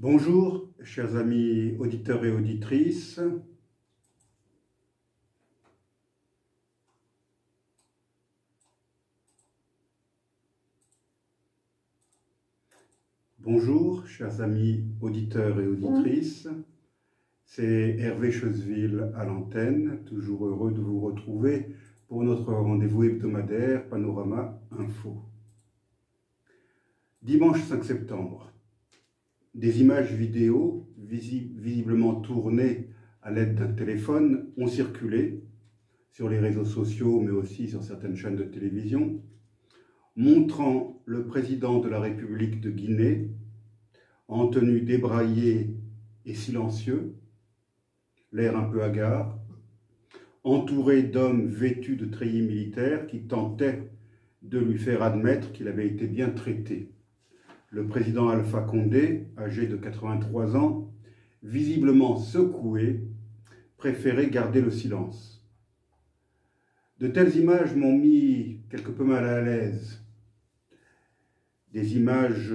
Bonjour, chers amis auditeurs et auditrices. Bonjour, chers amis auditeurs et auditrices. C'est Hervé Choseville à l'antenne, toujours heureux de vous retrouver pour notre rendez-vous hebdomadaire Panorama Info. Dimanche 5 septembre. Des images vidéo, visiblement tournées à l'aide d'un téléphone, ont circulé sur les réseaux sociaux, mais aussi sur certaines chaînes de télévision, montrant le président de la République de Guinée en tenue débraillée et silencieux, l'air un peu hagard, entouré d'hommes vêtus de treillis militaires qui tentaient de lui faire admettre qu'il avait été bien traité. Le président Alpha Condé, âgé de 83 ans, visiblement secoué, préférait garder le silence. De telles images m'ont mis quelque peu mal à l'aise. Des images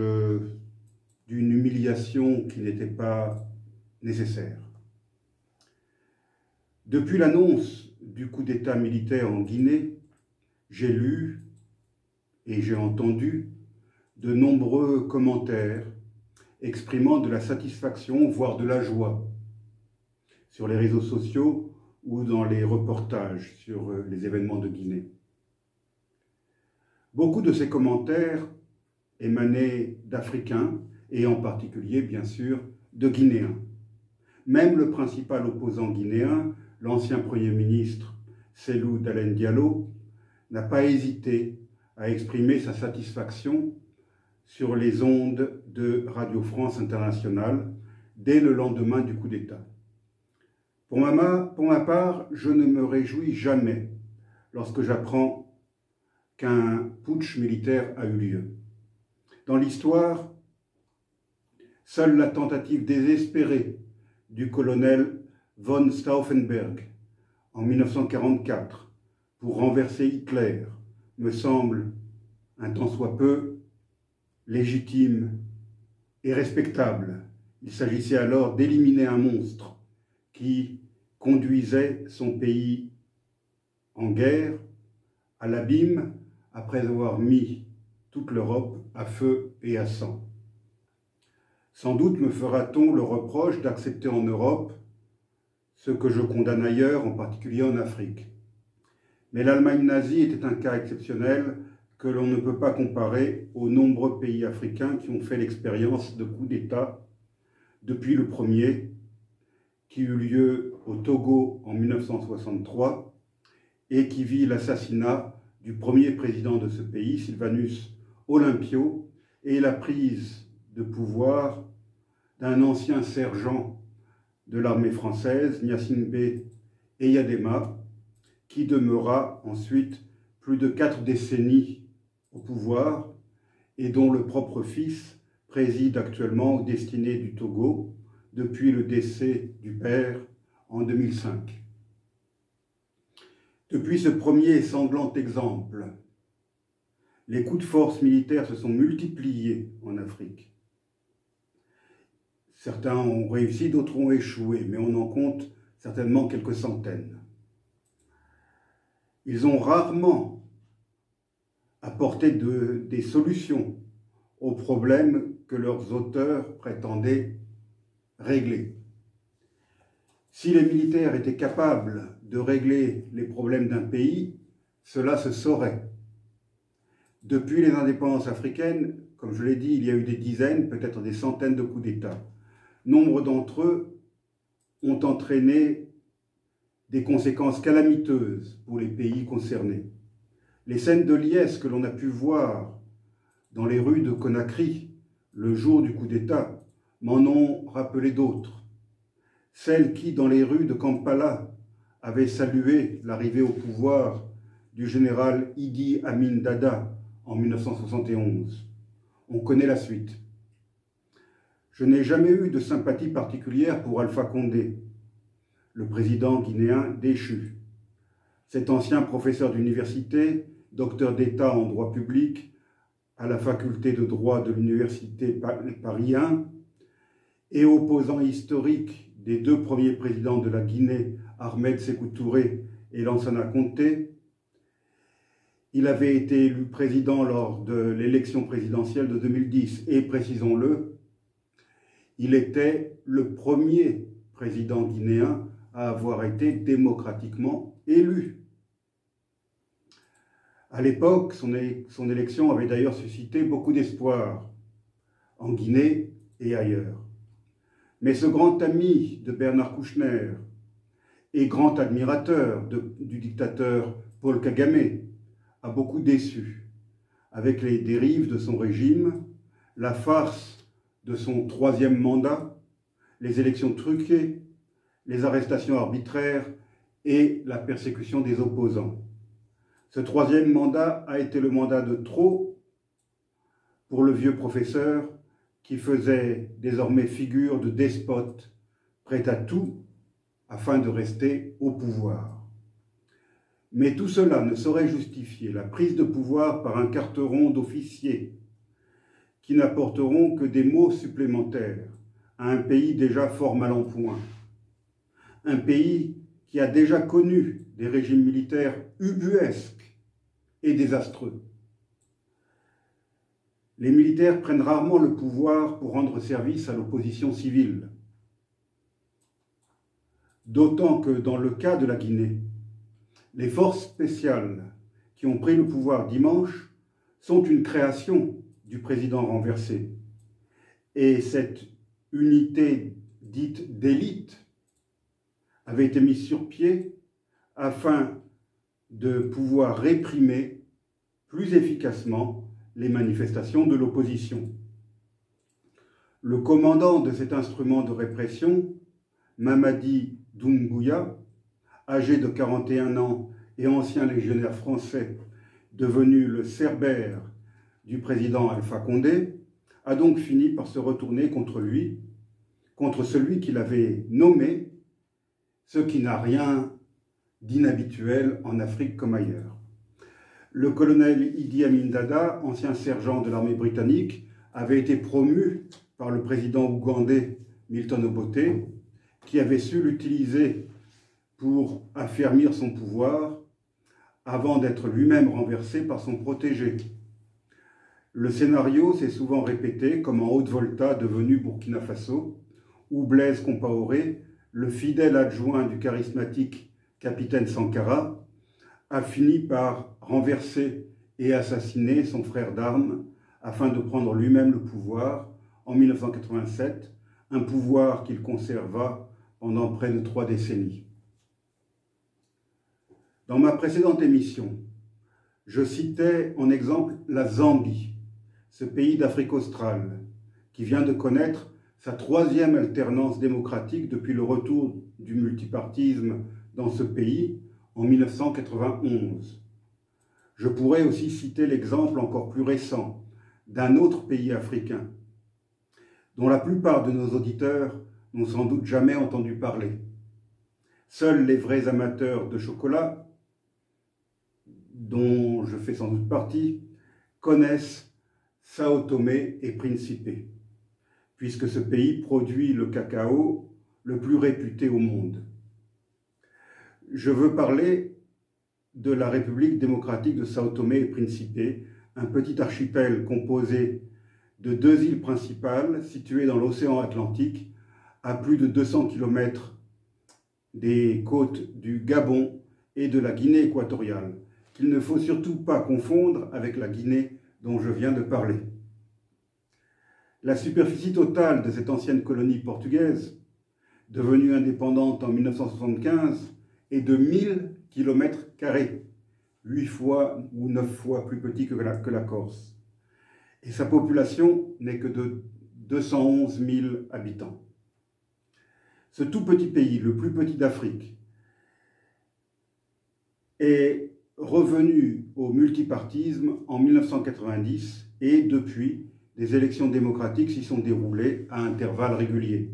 d'une humiliation qui n'était pas nécessaire. Depuis l'annonce du coup d'État militaire en Guinée, j'ai lu et j'ai entendu de nombreux commentaires exprimant de la satisfaction, voire de la joie, sur les réseaux sociaux ou dans les reportages sur les événements de Guinée. Beaucoup de ces commentaires émanaient d'Africains et en particulier, bien sûr, de Guinéens. Même le principal opposant guinéen, l'ancien Premier ministre Cellou Dalein Diallo, n'a pas hésité à exprimer sa satisfaction sur les ondes de Radio France Internationale dès le lendemain du coup d'État. Pour ma part, je ne me réjouis jamais lorsque j'apprends qu'un putsch militaire a eu lieu. Dans l'histoire, seule la tentative désespérée du colonel von Stauffenberg en 1944 pour renverser Hitler me semble, un tant soit peu, légitime et respectable. Il s'agissait alors d'éliminer un monstre qui conduisait son pays en guerre, à l'abîme, après avoir mis toute l'Europe à feu et à sang. Sans doute me fera-t-on le reproche d'accepter en Europe ce que je condamne ailleurs, en particulier en Afrique. Mais l'Allemagne nazie était un cas exceptionnel que l'on ne peut pas comparer aux nombreux pays africains qui ont fait l'expérience de coups d'État depuis le premier, qui eut lieu au Togo en 1963 et qui vit l'assassinat du premier président de ce pays, Sylvanus Olympio, et la prise de pouvoir d'un ancien sergent de l'armée française, Gnassingbé Eyadema, qui demeura ensuite plus de 4 décennies au pouvoir et dont le propre fils préside actuellement aux destinées du Togo depuis le décès du père en 2005. Depuis ce premier et sanglant exemple, les coups de force militaires se sont multipliés en Afrique. Certains ont réussi, d'autres ont échoué, mais on en compte certainement quelques centaines. Ils ont rarement apporté des solutions aux problèmes que leurs auteurs prétendaient régler. Si les militaires étaient capables de régler les problèmes d'un pays, cela se saurait. Depuis les indépendances africaines, comme je l'ai dit, il y a eu des dizaines, peut-être des centaines de coups d'État. Nombre d'entre eux ont entraîné des conséquences calamiteuses pour les pays concernés. Les scènes de liesse que l'on a pu voir dans les rues de Conakry le jour du coup d'État m'en ont rappelé d'autres. Celles qui, dans les rues de Kampala, avaient salué l'arrivée au pouvoir du général Idi Amin Dada en 1971. On connaît la suite. Je n'ai jamais eu de sympathie particulière pour Alpha Condé, le président guinéen déchu. Cet ancien professeur d'université, docteur d'État en droit public, à la faculté de droit de l'université Paris 1, et opposant historique des deux premiers présidents de la Guinée, Ahmed Sékou Touré et Lansana Conté. Il avait été élu président lors de l'élection présidentielle de 2010 et, précisons-le, il était le premier président guinéen à avoir été démocratiquement élu. À l'époque, son élection avait d'ailleurs suscité beaucoup d'espoir en Guinée et ailleurs. Mais ce grand ami de Bernard Kouchner et grand admirateur du dictateur Paul Kagame a beaucoup déçu, avec les dérives de son régime, la farce de son troisième mandat, les élections truquées, les arrestations arbitraires et la persécution des opposants. Ce troisième mandat a été le mandat de trop pour le vieux professeur qui faisait désormais figure de despote, prêt à tout afin de rester au pouvoir. Mais tout cela ne saurait justifier la prise de pouvoir par un carteron d'officiers qui n'apporteront que des maux supplémentaires à un pays déjà fort mal en point. Un pays qui a déjà connu des régimes militaires ubuesques et désastreux. Les militaires prennent rarement le pouvoir pour rendre service à l'opposition civile. D'autant que dans le cas de la Guinée, les forces spéciales qui ont pris le pouvoir dimanche sont une création du président renversé. Et cette unité dite d'élite avait été mise sur pied afin de pouvoir réprimer plus efficacement les manifestations de l'opposition. Le commandant de cet instrument de répression, Mamadi Doumbouya, âgé de 41 ans et ancien légionnaire français, devenu le cerbère du président Alpha Condé, a donc fini par se retourner contre lui, contre celui qu'il avait nommé, ce qui n'a rien d'inhabituel en Afrique comme ailleurs. Le colonel Idi Amin Dada, ancien sergent de l'armée britannique, avait été promu par le président ougandais Milton Obote, qui avait su l'utiliser pour affermir son pouvoir avant d'être lui-même renversé par son protégé. Le scénario s'est souvent répété, comme en Haute-Volta devenu Burkina Faso, où Blaise Compaoré, le fidèle adjoint du charismatique capitaine Sankara, a fini par renverser et assassiner son frère d'armes afin de prendre lui-même le pouvoir en 1987, un pouvoir qu'il conserva pendant près de 3 décennies. Dans ma précédente émission, je citais en exemple la Zambie, ce pays d'Afrique australe, qui vient de connaître sa 3e alternance démocratique depuis le retour du multipartisme dans ce pays en 1991. Je pourrais aussi citer l'exemple encore plus récent d'un autre pays africain, dont la plupart de nos auditeurs n'ont sans doute jamais entendu parler. Seuls les vrais amateurs de chocolat, dont je fais sans doute partie, connaissent Sao Tomé et Principe, puisque ce pays produit le cacao le plus réputé au monde. Je veux parler de la République démocratique de Sao Tomé et Principe, un petit archipel composé de 2 îles principales situées dans l'océan Atlantique, à plus de 200 km des côtes du Gabon et de la Guinée équatoriale, qu'il ne faut surtout pas confondre avec la Guinée dont je viens de parler. La superficie totale de cette ancienne colonie portugaise, devenue indépendante en 1975, est de 1000 km², 8 fois ou 9 fois plus petit que la Corse. Et sa population n'est que de 211 000 habitants. Ce tout petit pays, le plus petit d'Afrique, est revenu au multipartisme en 1990 et depuis, des élections démocratiques s'y sont déroulées à intervalles réguliers.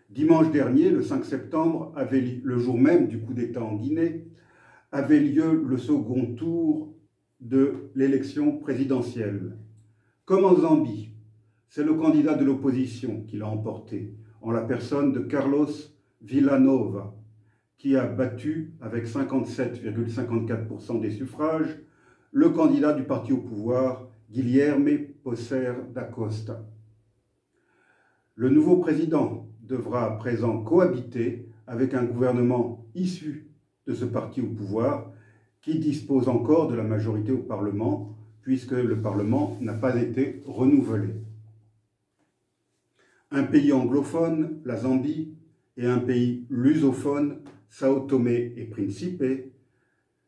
Dimanche dernier, le 5 septembre, le jour même du coup d'État en Guinée, avait lieu le second tour de l'élection présidentielle. Comme en Zambie, c'est le candidat de l'opposition qui l'a emporté, en la personne de Carlos Villanova, qui a battu avec 57,54% des suffrages le candidat du parti au pouvoir, Guilherme Pocer da Costa. Le nouveau président devra à présent cohabiter avec un gouvernement issu de ce parti au pouvoir qui dispose encore de la majorité au Parlement, puisque le Parlement n'a pas été renouvelé. Un pays anglophone, la Zambie, et un pays lusophone, Sao Tomé et Principe,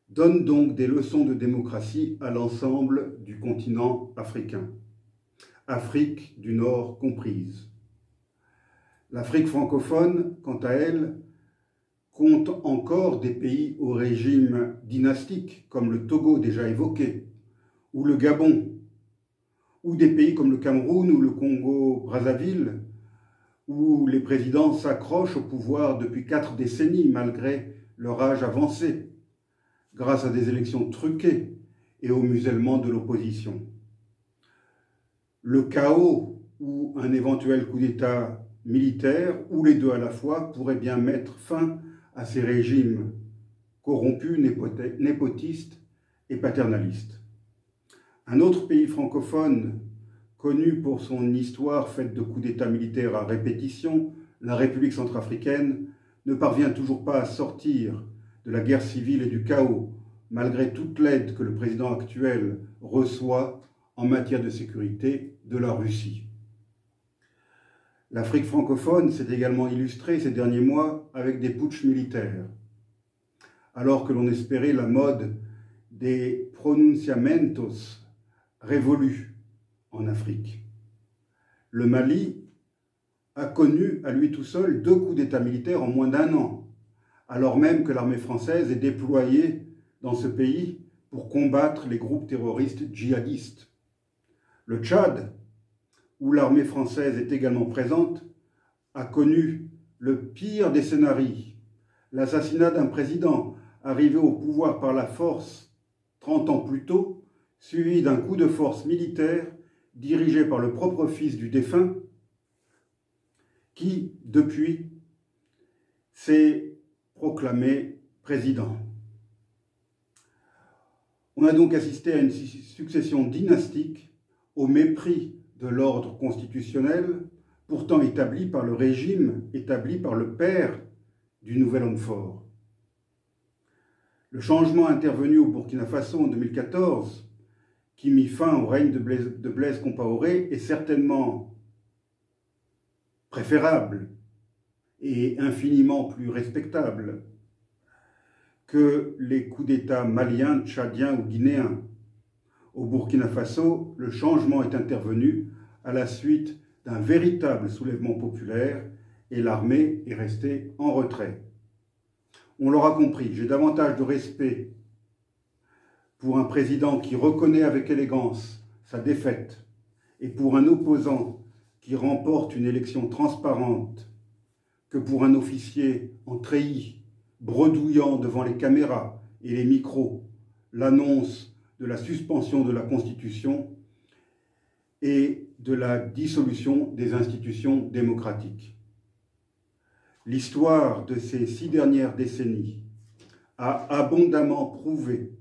donnent donc des leçons de démocratie à l'ensemble du continent africain, Afrique du Nord comprise. L'Afrique francophone, quant à elle, compte encore des pays au régime dynastique, comme le Togo déjà évoqué, ou le Gabon, ou des pays comme le Cameroun ou le Congo-Brazzaville, où les présidents s'accrochent au pouvoir depuis 4 décennies malgré leur âge avancé, grâce à des élections truquées et au musellement de l'opposition. Le chaos ou un éventuel coup d'État militaire, ou les deux à la fois, pourrait bien mettre fin à ces régimes corrompus, népotistes et paternalistes. Un autre pays francophone connu pour son histoire faite de coups d'État militaires à répétition, la République centrafricaine, ne parvient toujours pas à sortir de la guerre civile et du chaos, malgré toute l'aide que le président actuel reçoit en matière de sécurité de la Russie. L'Afrique francophone s'est également illustrée ces derniers mois avec des putschs militaires, alors que l'on espérait la mode des pronunciamentos révolus en Afrique. Le Mali a connu à lui tout seul 2 coups d'État militaires en moins d'1 an, alors même que l'armée française est déployée dans ce pays pour combattre les groupes terroristes djihadistes. Le Tchad, où l'armée française est également présente, a connu le pire des scénarios, l'assassinat d'un président arrivé au pouvoir par la force 30 ans plus tôt, suivi d'un coup de force militaire dirigé par le propre fils du défunt, qui, depuis, s'est proclamé président. On a donc assisté à une succession dynastique au mépris de l'ordre constitutionnel, pourtant établi par le régime, établi par le père du nouvel homme fort. Le changement intervenu au Burkina Faso en 2014, qui mit fin au règne de Blaise Compaoré, est certainement préférable et infiniment plus respectable que les coups d'État maliens, tchadiens ou guinéens. Au Burkina Faso, le changement est intervenu à la suite d'un véritable soulèvement populaire et l'armée est restée en retrait. On l'aura compris, j'ai davantage de respect pour un président qui reconnaît avec élégance sa défaite et pour un opposant qui remporte une élection transparente que pour un officier en treillis, bredouillant devant les caméras et les micros l'annonce de la suspension de la Constitution et de la dissolution des institutions démocratiques. L'histoire de ces 6 dernières décennies a abondamment prouvé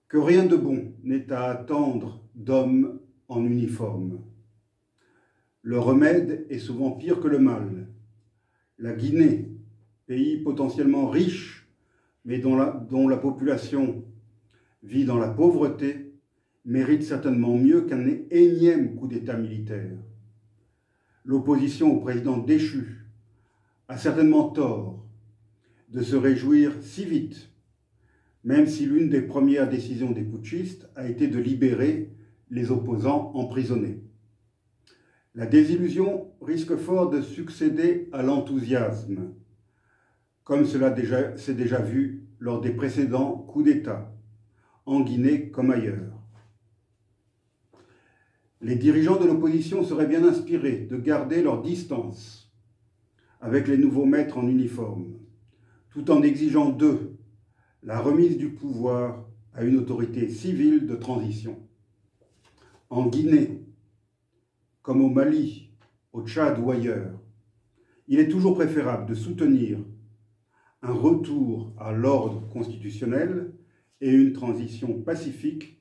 que rien de bon n'est à attendre d'hommes en uniforme. Le remède est souvent pire que le mal. La Guinée, pays potentiellement riche, mais dont la population vit dans la pauvreté, mérite certainement mieux qu'un énième coup d'État militaire. L'opposition au président déchu a certainement tort de se réjouir si vite, même si l'une des premières décisions des putschistes a été de libérer les opposants emprisonnés. La désillusion risque fort de succéder à l'enthousiasme, comme cela s'est déjà vu lors des précédents coups d'État, en Guinée comme ailleurs. Les dirigeants de l'opposition seraient bien inspirés de garder leur distance avec les nouveaux maîtres en uniforme, tout en exigeant d'eux la remise du pouvoir à une autorité civile de transition. En Guinée, comme au Mali, au Tchad ou ailleurs, il est toujours préférable de soutenir un retour à l'ordre constitutionnel et une transition pacifique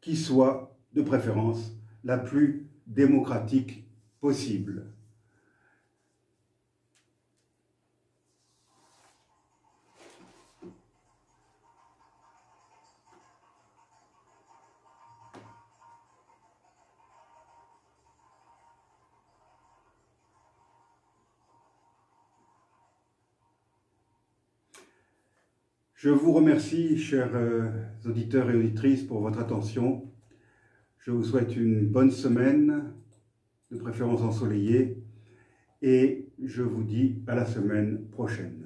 qui soit, de préférence, la plus démocratique possible. Je vous remercie, chers auditeurs et auditrices, pour votre attention. Je vous souhaite une bonne semaine, de préférence ensoleillée, et je vous dis à la semaine prochaine.